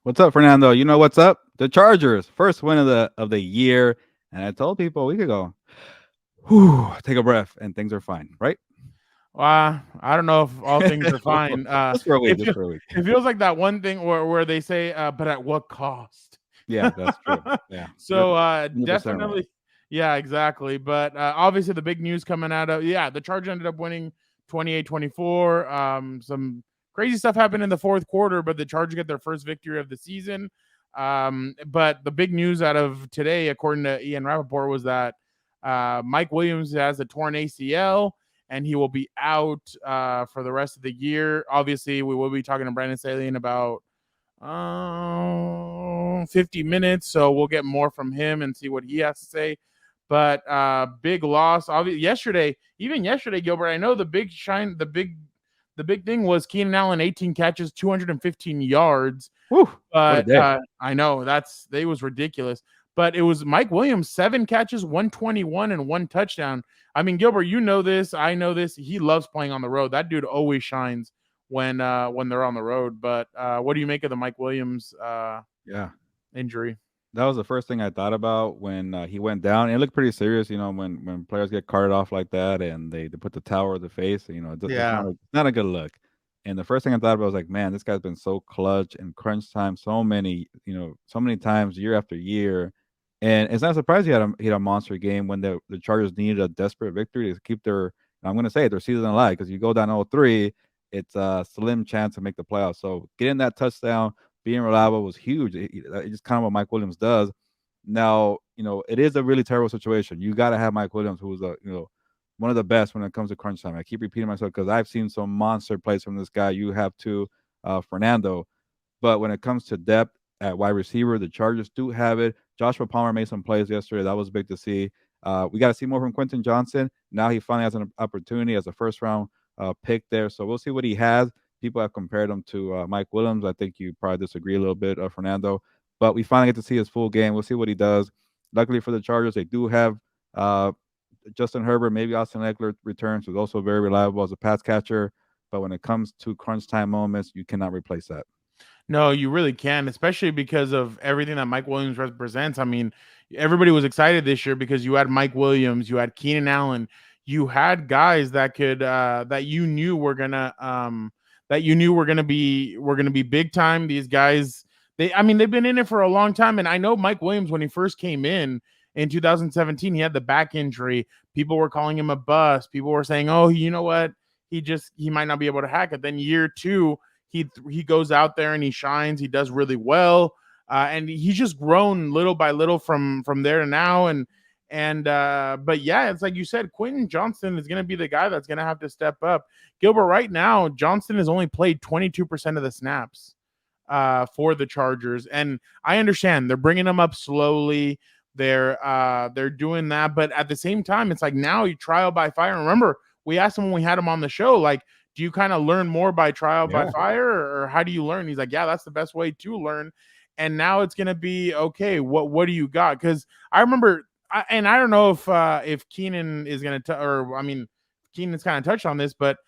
What's up, Fernando? You know what's up? The Chargers, first win of the year, and I told people a week ago, whew, take a breath, and things are fine, right? I don't know if all things are fine. Just for a week, It just feels for a week. it feels like that one thing where they say, but at what cost? Yeah, that's true. Yeah, you're So 100% right. definitely, yeah, exactly. But obviously, the big news coming out of the Chargers ended up winning 28-24. Some crazy stuff happened in the fourth quarter, but the Chargers get their first victory of the season. But the big news out of today, according to Ian Rappaport, was that Mike Williams has a torn ACL and he will be out for the rest of the year. Obviously, we will be talking to Brandon Staley in about 50 minutes, so we'll get more from him and see what he has to say. But big loss. Obviously, even yesterday, Gilbert. I know the big thing was Keenan Allen, 18 catches, 215 yards. Whew, what a But day! I know they was ridiculous. But it was Mike Williams, 7 catches, 121, and 1 touchdown. I mean, Gilbert, you know this. I know this. He loves playing on the road. That dude always shines when they're on the road. But what do you make of the Mike Williams Yeah, injury? that was the first thing I thought about when he went down. It looked pretty serious, when players get carted off like that and they put the towel over the face. It's Yeah. not a good look. And the first thing I thought about was like, man, this guy's been so clutch in crunch time, so many times year after year. And it's not surprising he had a monster game when the Chargers needed a desperate victory to keep I'm going to say it, their season alive, because you go down 0-3, it's a slim chance to make the playoffs. So getting that touchdown, being reliable was huge. It's just kind of what Mike Williams does. Now, it is a really terrible situation. You got to have Mike Williams, who's one of the best when it comes to crunch time. I keep repeating myself because I've seen some monster plays from this guy. You have to, Fernando. But when it comes to depth at wide receiver, the Chargers do have it. Joshua Palmer made some plays yesterday. That was big to see. We got to see more from Quentin Johnston. Now he finally has an opportunity as a first round pick there. So we'll see what he has. People have compared him to Mike Williams. I think you probably disagree a little bit, Fernando. But we finally get to see his full game. We'll see what he does. Luckily for the Chargers, they do have Justin Herbert. Maybe Austin Eckler returns, who's also very reliable as a pass catcher. But when it comes to crunch time moments, you cannot replace that. No, you really can, especially because of everything that Mike Williams represents. I mean, everybody was excited this year because you had Mike Williams, you had Keenan Allen, you had guys that could that you knew were gonna be big time. These guys, they've been in it for a long time. And I know Mike Williams, when he first came in 2017, he had the back injury. People were calling him a bust. People were saying, "Oh, you know what? He might not be able to hack it." Then year two, he goes out there and he shines. He does really well, and he's just grown little by little from there to now. But yeah, it's like you said, Quentin Johnston is going to be the guy that's going to have to step up. Gilbert, right now, Johnston has only played 22% of the snaps for the Chargers, and I understand they're bringing him up slowly. They're doing that, but at the same time, it's like now you trial by fire. Remember, we asked him when we had him on the show, like, do you kind of learn more by trial by Yeah. fire, or how do you learn? He's like, yeah, that's the best way to learn. And now it's gonna be okay. What do you got? Because I remember, and I don't know if Keenan is gonna, or I mean, Keenan's kind of touched on this, but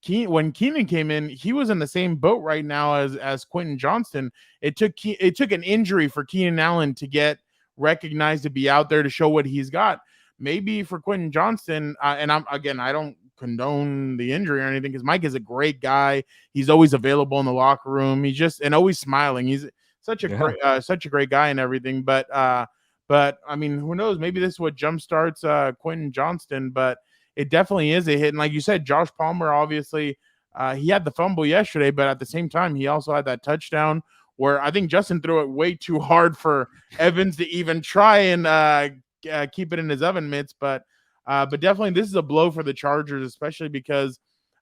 when Keenan came in, he was in the same boat right now as Quentin Johnston. It took an injury for Keenan Allen to get recognized, to be out there to show what he's got. Maybe for Quentin Johnston, and I don't condone the injury or anything, because Mike is a great guy. He's always available in the locker room. He's just and always smiling. He's Yeah. such a great guy and everything. But I mean, who knows? Maybe this is what jumpstarts Quentin Johnston. But it definitely is a hit. And like you said, Josh Palmer, obviously, he had the fumble yesterday, but at the same time, he also had that touchdown where I think Justin threw it way too hard for Evans to even try and keep it in his oven mitts. But definitely this is a blow for the Chargers, especially because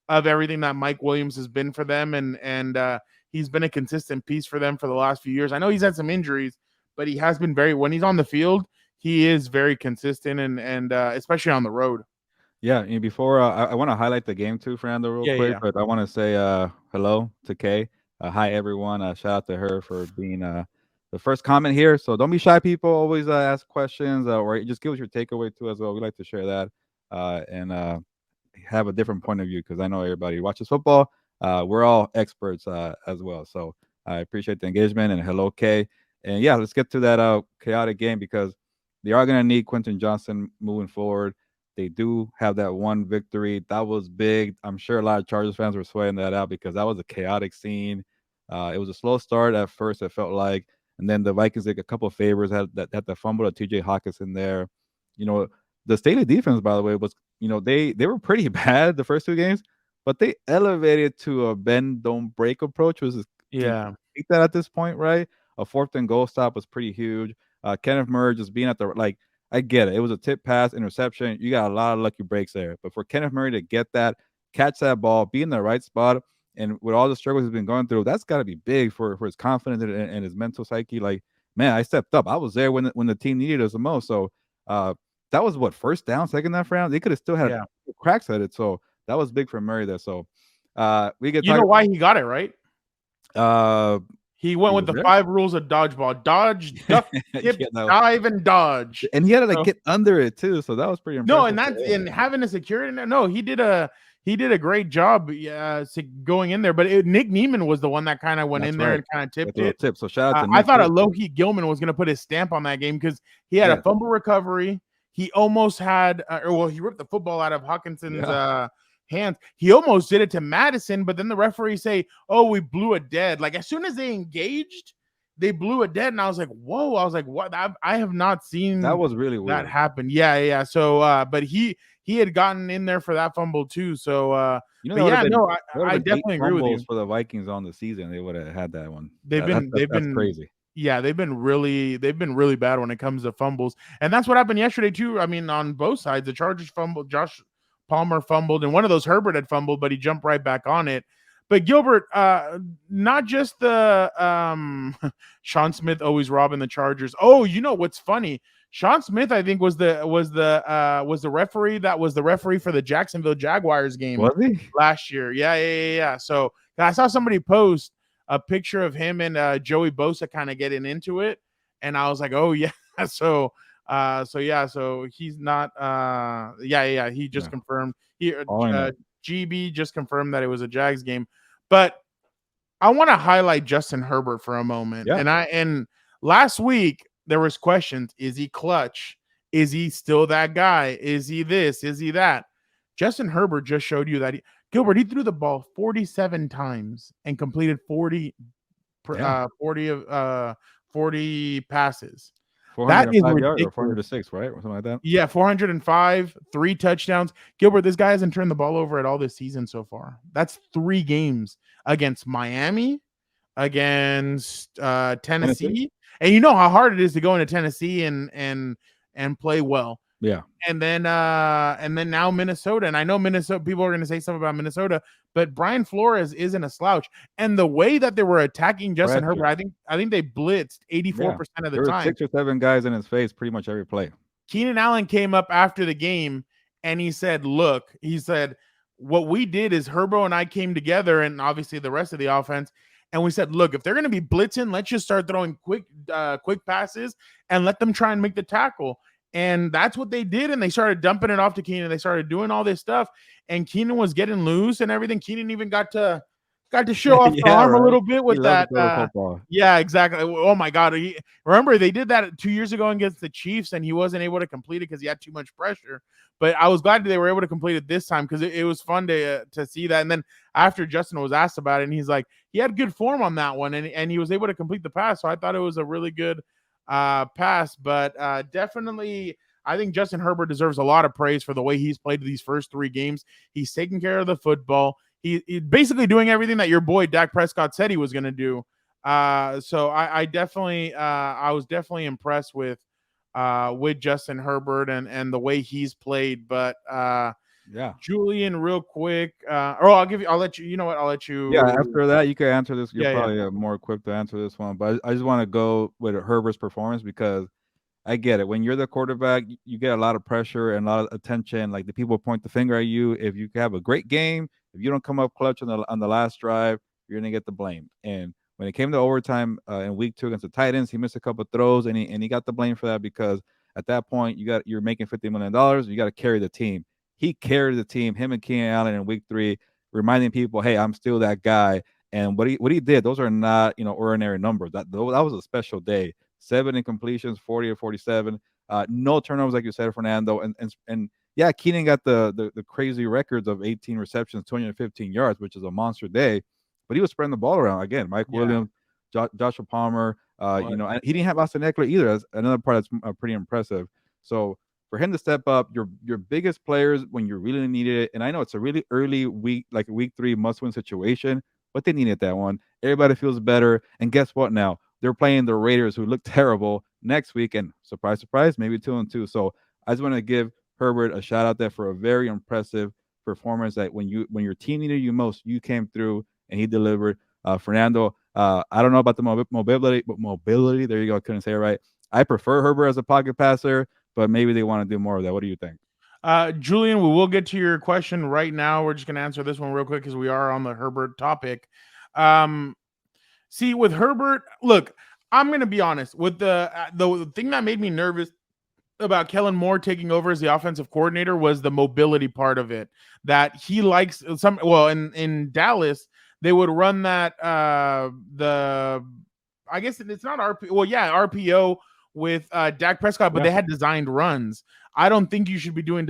of everything that Mike Williams has been for them, and he's been a consistent piece for them for the last few years. I know he's had some injuries, but he has been when he's on the field, he is very consistent, and especially on the road. Yeah, and before I want to highlight the game too, Fernando, real Yeah, quick. yeah. But I want to say hello to Kay. Hi everyone. Shout out to her for being the first comment here. So don't be shy, people. Always ask questions or just give us your takeaway too as well. We like to share that and have a different point of view because I know everybody watches football. We're all experts as well. So I appreciate the engagement, and hello, Kay. And yeah, let's get to that chaotic game because they are going to need Quentin Johnston moving forward. They do have that one victory. That was big. I'm sure a lot of Chargers fans were sweating that out because that was a chaotic scene. It was a slow start at first, it felt like. And then the Vikings did a couple of favors, had the fumble of TJ Hawkinson there. You know, the Staley defense, by the way, was, they were pretty bad the first two games, but they elevated to a bend, don't break approach, which is can Yeah. take that at this point, right? A fourth and goal stop was pretty huge. Kenneth Murray just being at the like, I get it. It was a tip pass interception. You got a lot of lucky breaks there, but for Kenneth Murray to get that, catch that ball, be in the right spot, and with all the struggles he's been going through, that's got to be big for his confidence and his mental psyche. Like, man, I stepped up. I was there when the team needed us the most. So that was what, first down, second down for him. They could have still had Yeah. cracks at it. So that was big for Murray there. So we could You talk. know why he got it, right? Uh, He went he with was the there. 5 rules of dodgeball: dodge, duck, dip, Yeah, no. dive, and dodge. And he had to like So, get under it too. So that was pretty no, impressive. and that's in having a security. No, he did a great job going in there. But Nick Neiman was the one that kind of went That's in there right. and kind of That's tipped a little it. tip. So shout out to I Nick thought too. Alohi Gilman was going to put his stamp on that game because he had Yeah. a fumble recovery. He almost had, he ripped the football out of Hawkinson's hands. He almost did it to Madison, but then the referee say, "Oh, we blew it dead." Like as soon as they engaged, they blew it dead, and I was like, "Whoa!" I was like, "What?" I have not seen That was really that weird. happen. Yeah. So, but he had gotten in there for that fumble too. So, That but would have yeah, been no, there would I have been 8 definitely agree with fumbles you. for the Vikings on the season. They would have had that one. They've That's been that's they've that's been crazy. yeah, they've been really bad when it comes to fumbles. And that's what happened yesterday too. I mean, on both sides, the Chargers fumbled, Josh Palmer fumbled, and one of those Herbert had fumbled, but he jumped right back on it. But Gilbert, not just the Sean Smith always robbing the Chargers. Oh, you know what's funny? Sean Smith, I think, was the referee that was the referee for the Jacksonville Jaguars game Was he? last year. Yeah. So I saw somebody post a picture of him and Joey Bosa kind of getting into it, and I was like, oh yeah. So he's not. He just Yeah. confirmed. He All I know. GB just confirmed that it was a Jags game, but I want to highlight Justin Herbert for a moment. Yeah. And last week there was questions: is he clutch? Is he still that guy? Is he this? Is he that? Justin Herbert just showed you that Gilbert, he threw the ball 47 times and completed 40 Yeah. 40 passes. That is 405 yards or ridiculous. 406, right? Or something like that. Yeah, 405, 3 touchdowns. Gilbert, this guy hasn't turned the ball over at all this season so far. That's 3 games against Miami, against Tennessee. And you know how hard it is to go into Tennessee and play well. Yeah. And then now Minnesota. And I know Minnesota, people are going to say stuff about Minnesota, but Brian Flores isn't a slouch. And the way that they were attacking Justin Herbert, I think they blitzed 84% of the There were time. 6 or 7 guys in his face pretty much every play. Keenan Allen came up after the game and he said, what we did is Herbo and I came together, and obviously the rest of the offense, and we said, look, if they're going to be blitzing, let's just start throwing quick passes and let them try and make the tackle. And that's what they did. And they started dumping it off to Keenan. They started doing all this stuff, and Keenan was getting loose and everything. Keenan even got to show off the arm a little bit with that. Yeah, exactly. Oh my God. Remember they did that 2 years ago against the Chiefs, and he wasn't able to complete it because he had too much pressure. But I was glad they were able to complete it this time because it was fun to see that. And then after Justin was asked about it, and he's like, he had good form on that one, and he was able to complete the pass. So I thought it was a really good pass. But definitely, I think Justin Herbert deserves a lot of praise for the way he's played these first 3 games. He's taking care of the football. He's basically doing everything that your boy Dak Prescott said he was going to do. So I definitely, I was definitely impressed with Justin Herbert and the way he's played. But yeah, Julian, real quick, I'll let you. You know what? I'll let you. Yeah, after that, you can answer this. You're Yeah. probably more equipped to answer this one, but I just want to go with Herbert's performance because I get it. When you're the quarterback, you get a lot of pressure and a lot of attention. Like the people point the finger at you. If you have a great game, if you don't come up clutch on the last drive, you're gonna get the blame. And when it came to overtime in week 2 against the Titans, he missed a couple of throws and he got the blame for that because at that point you're making $50 million. You got to carry the team. He carried the team. Him and Keenan Allen in week 3, reminding people, hey, I'm still that guy. And what he did, those are not ordinary numbers. That was a special day. 7 incompletions, 40 or 47, no turnovers like you said, Fernando, and yeah, Keenan got the crazy records of 18 receptions, 215 yards, which is a monster day. But he was spreading the ball around again. Mike Yeah. Williams, Joshua Palmer, But he didn't have Austin Eckler either. That's another part that's pretty impressive. So for him to step up, your biggest players when you really needed it, and I know it's a really early week, like a week 3 must-win situation, but they needed that one. Everybody feels better, and guess what? Now they're playing the Raiders, who look terrible next week, and surprise, surprise, maybe 2-2. So I just want to give Herbert a shout out there for a very impressive performance. That when your team needed you most, you came through and he delivered. Fernando, I don't know about the mobility, but mobility. There you go. I couldn't say it right. I prefer Herbert as a pocket passer, but maybe they want to do more of that. What do you think? Julian, we will get to your question right now. We're just going to answer this one real quick because we are on the Herbert topic. See, with Herbert, look, I'm going to be honest. With the thing that made me nervous about Kellen Moore taking over as the offensive coordinator was the mobility part of it. That he likes some. Well, in Dallas, they would run that the I guess it's not RPO. Well, yeah, RPO with Dak Prescott, but Yeah. they had designed runs. I don't think you should be doing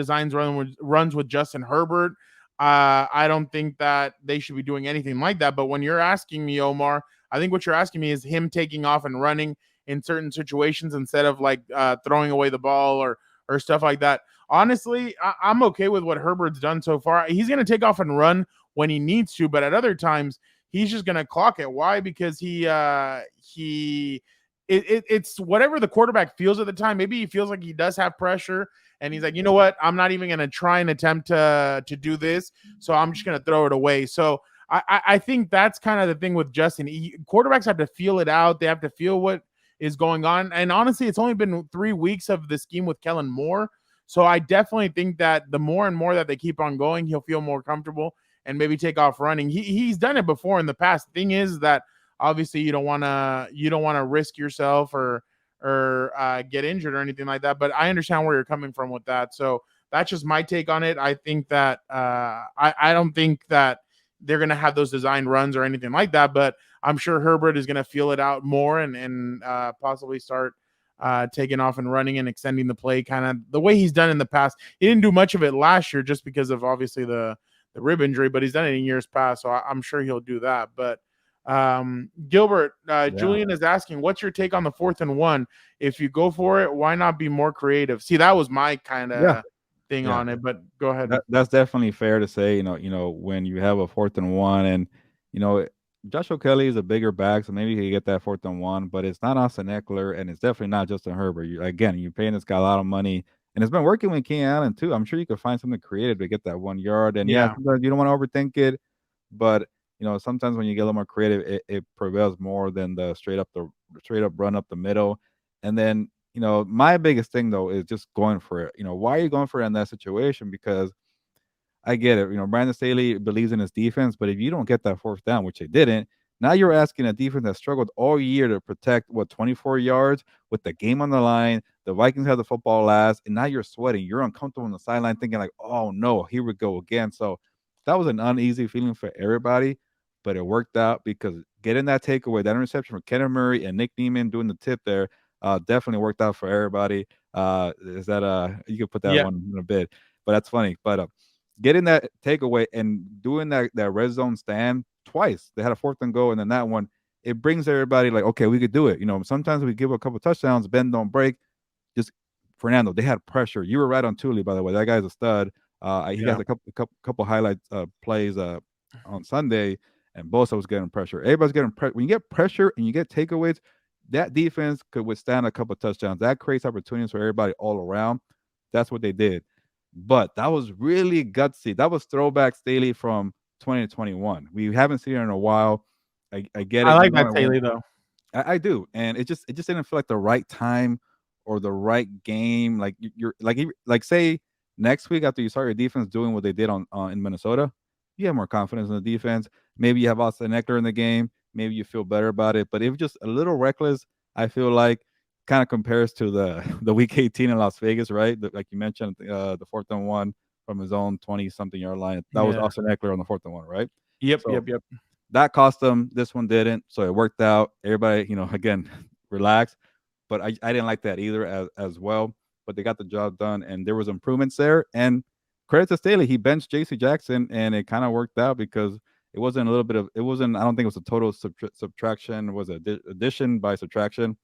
runs with Justin Herbert. I don't think that they should be doing anything like that. But when you're asking me, Omar, I think what you're asking me is him taking off and running in certain situations instead of like throwing away the ball or stuff like that. Honestly, I'm okay with what Herbert's done so far. He's going to take off and run when he needs to, but at other times he's just going to clock it. Why? Because it's whatever the quarterback feels at the time. Maybe he feels like he does have pressure and he's like, you know what? I'm not even going to try and attempt to do this. So I'm just going to throw it away. So I think that's kind of the thing with Justin. Quarterbacks have to feel it out. They have to feel what is going on. And honestly, it's only been 3 weeks of the scheme with Kellen Moore. So I definitely think that the more and more that they keep on going, he'll feel more comfortable and maybe take off running. He's done it before in the past. The thing is that obviously you don't want to risk yourself or get injured or anything like that. But I understand where you're coming from with that. So that's just my take on it. I think that I don't think that they're going to have those design runs or anything like that, but I'm sure Herbert is going to feel it out more and possibly start taking off and running and extending the play kind of the way he's done in the past. He didn't do much of it last year just because of obviously the rib injury, but he's done it in years past. So I'm sure he'll do that. But Gilbert, Yeah. Julian is asking, what's your take on the 4th and 1? If you go for it, why not be more creative? See, that was my kind of thing on it, but go ahead. That's definitely fair to say. When you have a 4th and 1, and you know, Joshua Kelly is a bigger back, so maybe he can get that 4th and 1. But it's not Austin Eckler, and it's definitely not Justin Herbert. You're paying this guy a lot of money, and it's been working with Keenan Allen too. I'm sure you could find something creative to get that 1 yard. And Yeah. sometimes you don't want to overthink it, but sometimes when you get a little more creative, it prevails more than the straight up run up the middle. And then my biggest thing though is just going for it. Why are you going for it in that situation? Because I get it. Brandon Staley believes in his defense, but if you don't get that 4th down, which they didn't, now you're asking a defense that struggled all year to protect 24 yards with the game on the line. The Vikings have the football last, and now you're sweating. You're uncomfortable on the sideline, thinking like, "Oh no, here we go again." So that was an uneasy feeling for everybody, but it worked out because getting that takeaway, that interception from Kenneth Murray and Nick Niemann doing the tip there, definitely worked out for everybody. Is that you could put that Yeah. one in a bit, but that's funny. But getting that takeaway and doing that red zone stand twice. They had a 4th and goal, and then that one, it brings everybody like, okay, we could do it. Sometimes we give a couple touchdowns, bend don't break. Just Fernando, they had pressure. You were right on Thule, by the way. That guy's a stud. He has a couple highlight plays on Sunday, and Bosa was getting pressure. Everybody's getting pressure. When you get pressure and you get takeaways, that defense could withstand a couple touchdowns. That creates opportunities for everybody all around. That's what they did. But that was really gutsy. That was throwback Staley from 2021. We haven't seen it in a while. I get it. I like that Staley though. I do, and it just didn't feel like the right time or the right game. Like you're like say next week after you start your defense doing what they did on in Minnesota, you have more confidence in the defense. Maybe you have Austin Eckler in the game. Maybe you feel better about it. But it was just a little reckless. I feel like kind of compares to the week 18 in Las Vegas, right? Like you mentioned, the 4th and 1 from his own 20-something yard line. That was Austin Eckler on the 4th and 1, right? Yep. So that cost them. This one didn't, so it worked out. Everybody, again, relax. But I didn't like that either as well. But they got the job done, and there was improvements there. And credit to Staley, he benched J.C. Jackson, and it kind of worked out because it wasn't a little bit of it wasn't. I don't think it was a total subtraction. It was addition by subtraction,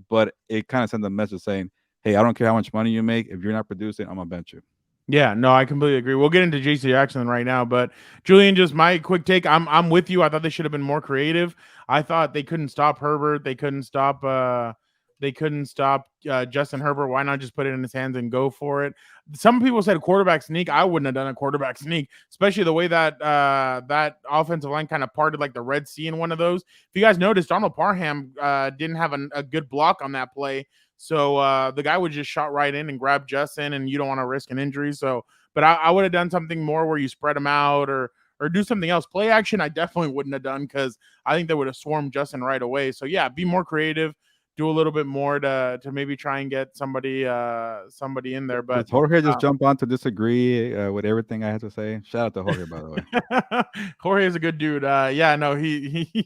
but it kind of sent a message saying, "Hey, I don't care how much money you make. If you're not producing, I'm gonna bench you." Yeah, no, I completely agree. We'll get into JC Jackson right now, but Julian, just my quick take. I'm with you. I thought they should have been more creative. I thought they couldn't stop Herbert. They couldn't stop Justin Herbert. Why not just put it in his hands and go for it? Some people said quarterback sneak. I wouldn't have done a quarterback sneak, especially the way that that offensive line kind of parted like the Red Sea in one of those. If you guys noticed, Donald Parham didn't have a good block on that play. So the guy would just shot right in and grab Justin, and you don't want to risk an injury. So, but I would have done something more where you spread them out or do something else. Play action, I definitely wouldn't have done because I think they would have swarmed Justin right away. So yeah, be more creative, do a little bit more to maybe try and get somebody in there. Does But Jorge just jump on to disagree with everything I had to say? Shout out to Jorge, by the way. Jorge is a good dude. Yeah, no, he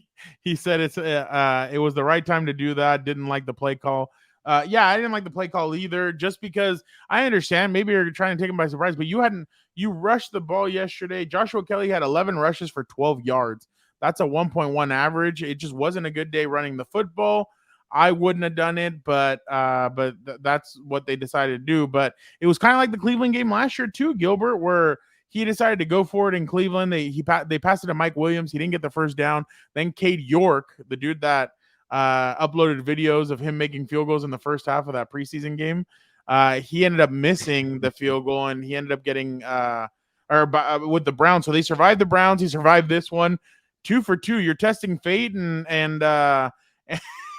said it was the right time to do that. Didn't like the play call. Yeah, I didn't like the play call either, just because I understand maybe you're trying to take him by surprise, but you rushed the ball yesterday. Joshua Kelly had 11 rushes for 12 yards. That's a 1.1 average. It just wasn't a good day running the football. I wouldn't have done it, but that's what they decided to do. But it was kind of like the Cleveland game last year too, Gilbert, where he decided to go for it in Cleveland. They passed it to Mike Williams. He didn't get the first down. Then Cade York, the dude that uploaded videos of him making field goals in the first half of that preseason game, he ended up missing the field goal, and he ended up getting with the Browns. So they survived the Browns. He survived this one, 2 for 2. You're testing fate, and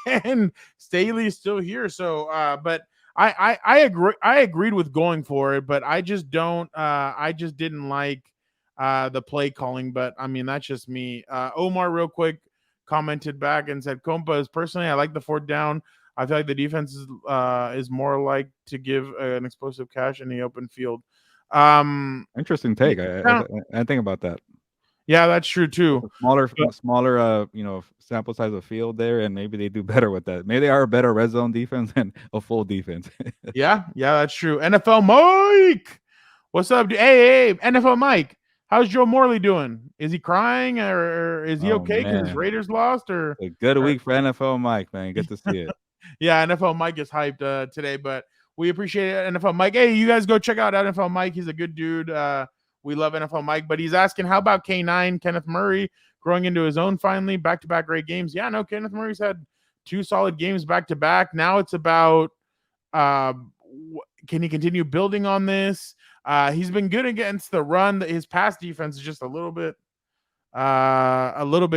and Staley's still here. So, but I agree. I agreed with going for it, but I just don't. I just didn't like the play calling. But I mean, that's just me. Omar, real quick, commented back and said, "Compas, personally, I like the fourth down. I feel like the defense is more like to give an explosive catch in the open field." Interesting take. I think about that. Yeah, that's true too. A smaller, sample size of field there, and maybe they do better with that. Maybe they are a better red zone defense than a full defense. Yeah, that's true. NFL Mike, what's up? Hey, NFL Mike, how's Joe Morley doing? Is he crying or is he Oh okay because his man, Raiders lost? a good week for NFL Mike, man. Good to see it. Yeah, NFL Mike is hyped today, but we appreciate it, NFL Mike. Hey, you guys go check out NFL Mike. He's a good dude. We love NFL Mike, but he's asking, how about K9 Kenneth Murray growing into his own finally, back-to-back great games? Yeah, no, Kenneth Murray's had 2 solid games back-to-back. Now it's about can he continue building on this? He's been good against the run. His pass defense is just a little bit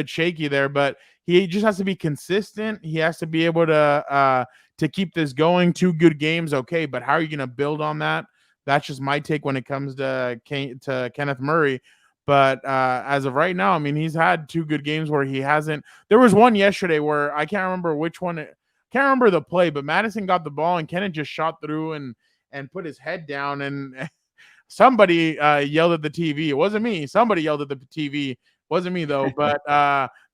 shaky there, but he just has to be consistent. He has to be able to keep this going. 2 good games, okay, but how are you going to build on that? That's just my take when it comes to Kenneth Murray. But as of right now, I mean, he's had 2 good games where he hasn't. There was one yesterday where I can't remember which one. Can't remember the play, but Madison got the ball and Kenneth just shot through and put his head down, and somebody yelled at the TV. It wasn't me. Somebody yelled at the TV. Wasn't me though, but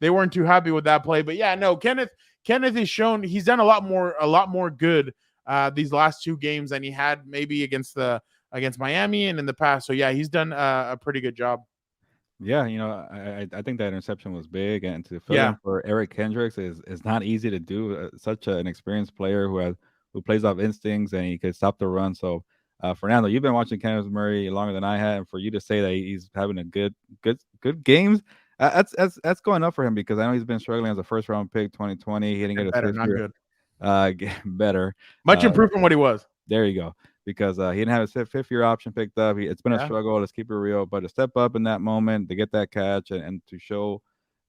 they weren't too happy with that play. But yeah, no, Kenneth has shown he's done a lot more good these last 2 games than he had maybe against Miami and in the past. So yeah, he's done a pretty good job. Yeah, I think that interception was big, and to fill in for Eric Kendricks is not easy to do. Such an experienced player who plays off instincts and he could stop the run. So, Fernando, you've been watching Kenneth Murray longer than I had, and for you to say that he's having a good games, that's going up for him because I know he's been struggling as a first round pick 2020. He didn't get a better, fifth not year. good. Better, much improved from what he was. There you go. Because he didn't have a fifth-year option picked up. It's been a struggle. Let's keep it real. But to step up in that moment, to get that catch, and to show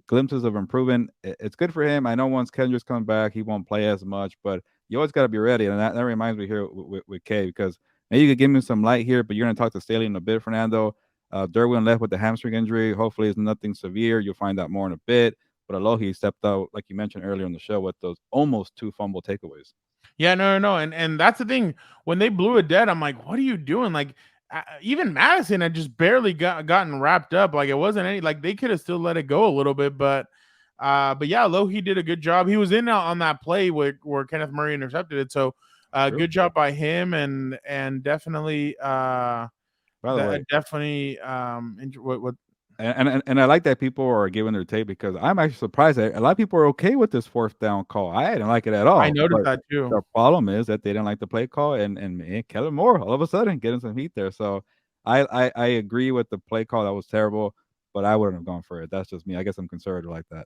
glimpses of improvement, it's good for him. I know once Kendrick's come back, he won't play as much, but you always got to be ready. And that reminds me here with Kay, because maybe you could give me some light here, but you're going to talk to Staley in a bit, Fernando. Derwin left with the hamstring injury. Hopefully it's nothing severe. You'll find out more in a bit. But Alohi stepped out, like you mentioned earlier in the show, with those almost 2 fumble takeaways. Yeah, no, and that's the thing. When they blew it dead, I'm like, what are you doing? Like, even Madison had just barely gotten wrapped up. Like it wasn't any like they could have still let it go a little bit, but yeah, Lohi did a good job. He was in on that play where Kenneth Murray intercepted it. So True. good job by him and definitely By the way, definitely what and I like that people are giving their take because I'm actually surprised that a lot of people are okay with this fourth down call. I didn't like it at I all. noticed But that too. the problem is that they didn't like the play call and man, Kellen Moore all of a sudden getting some heat there. So I agree with the play call. That was terrible, but I wouldn't have gone for it. That's just me. I guess I'm conservative like that.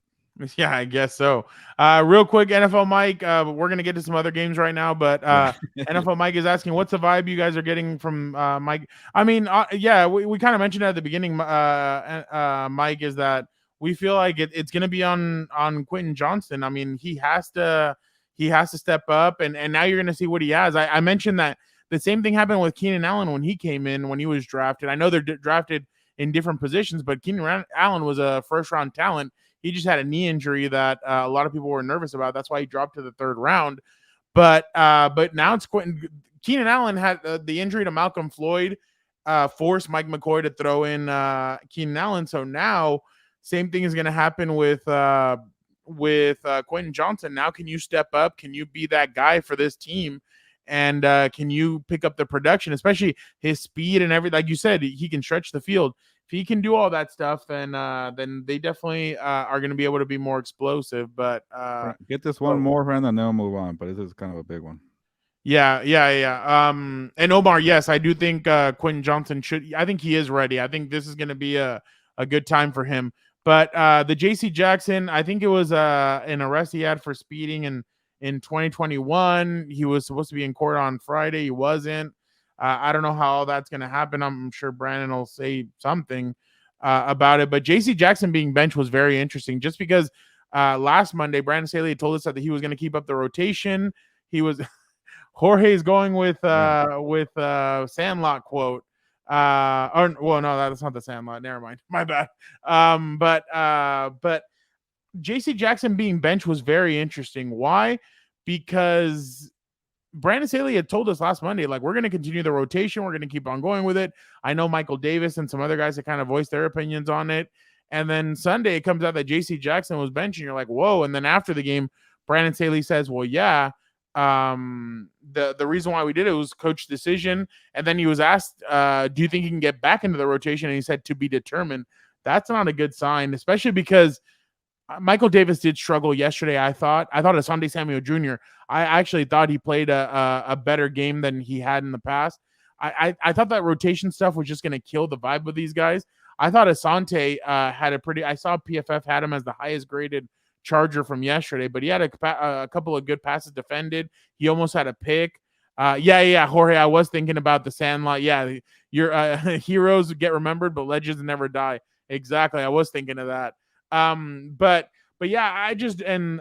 Yeah, I guess so. Real quick, NFL Mike, we're going to get to some other games right now, but Yeah. NFL Mike is asking, what's the vibe you guys are getting from Mike? I mean, yeah, we kind of mentioned at the beginning, Mike, is that we feel like it's going to be on Quentin Johnston. I mean, he has to step up, and now you're going to see what he has. I mentioned that the same thing happened with Keenan Allen when he came in, when he was drafted. I know they're drafted in different positions, but Keenan Allen was a first round talent. He just had a knee injury that a lot of people were nervous about. That's why he dropped to the third round. But now it's Quentin. Keenan Allen had the injury to Malcolm Floyd, forced Mike McCoy to throw in Keenan Allen. So now same thing is going to happen with Quentin Johnston. Now can you step up? Can you be that guy for this team? And can you pick up the production, especially his speed and everything? Like you said, he can stretch the field. If he can do all that stuff, then they definitely are going to be able to be more explosive. But Get this one more friend and then we'll move on. But this is kind of a big one. yeah. And Omar, yes, I do think Quentin Johnston should. I think he is ready. I think this is going to be a good time for him. But the J.C. Jackson, I think it was an arrest he had for speeding in 2021. He was supposed to be in court on Friday. He wasn't. I don't know how that's going to happen. I'm sure Brandon will say something about it. But J.C. Jackson being benched was very interesting, just because last Monday Brandon Staley told us that he was going to keep up the rotation. He was Jorge's going with Yeah. Sandlot quote. Or well, no, that's not the Sandlot. Never mind. My bad. But JC Jackson being benched was very interesting. Why? Because Brandon Staley had told us last Monday, like, we're going to continue the rotation. We're going to keep on going with it. I know Michael Davis and some other guys that kind of voiced their opinions on it. And then Sunday it comes out that JC Jackson was benched, and you're like, whoa. And then after the game, Brandon Staley says, well, yeah, the reason why we did it was coach decision. And then he was asked, do you think he can get back into the rotation? And he said, to be determined. That's not a good sign, especially because Michael Davis did struggle yesterday. I thought Asante Samuel Jr. I actually thought he played a better game than he had in the past. I thought that rotation stuff was just going to kill the vibe of these guys. I thought Asante had a pretty. I saw PFF had him as the highest graded Charger from yesterday, but he had a couple of good passes defended. He almost had a pick. Yeah, Jorge. I was thinking about the Sandlot. Yeah, your heroes get remembered, but legends never die. Exactly. I was thinking of that. But yeah, I just and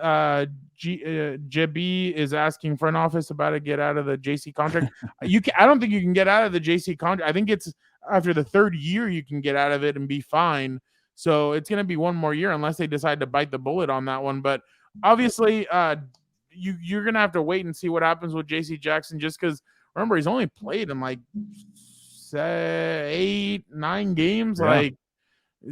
JB is asking front office about to get out of the JC contract. I don't think you can get out of the JC contract. I think it's after the third year you can get out of it and be fine. So it's going to be one more year unless they decide to bite the bullet on that one. But obviously, you're going to have to wait and see what happens with JC Jackson, just because remember he's only played in like 8-9 games. Yeah. Like,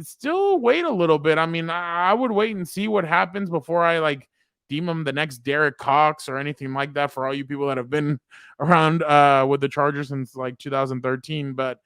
still wait a little bit. I mean, I would wait and see what happens before I like deem him the next Derek Cox or anything like that, for all you people that have been around with the Chargers since like 2013. But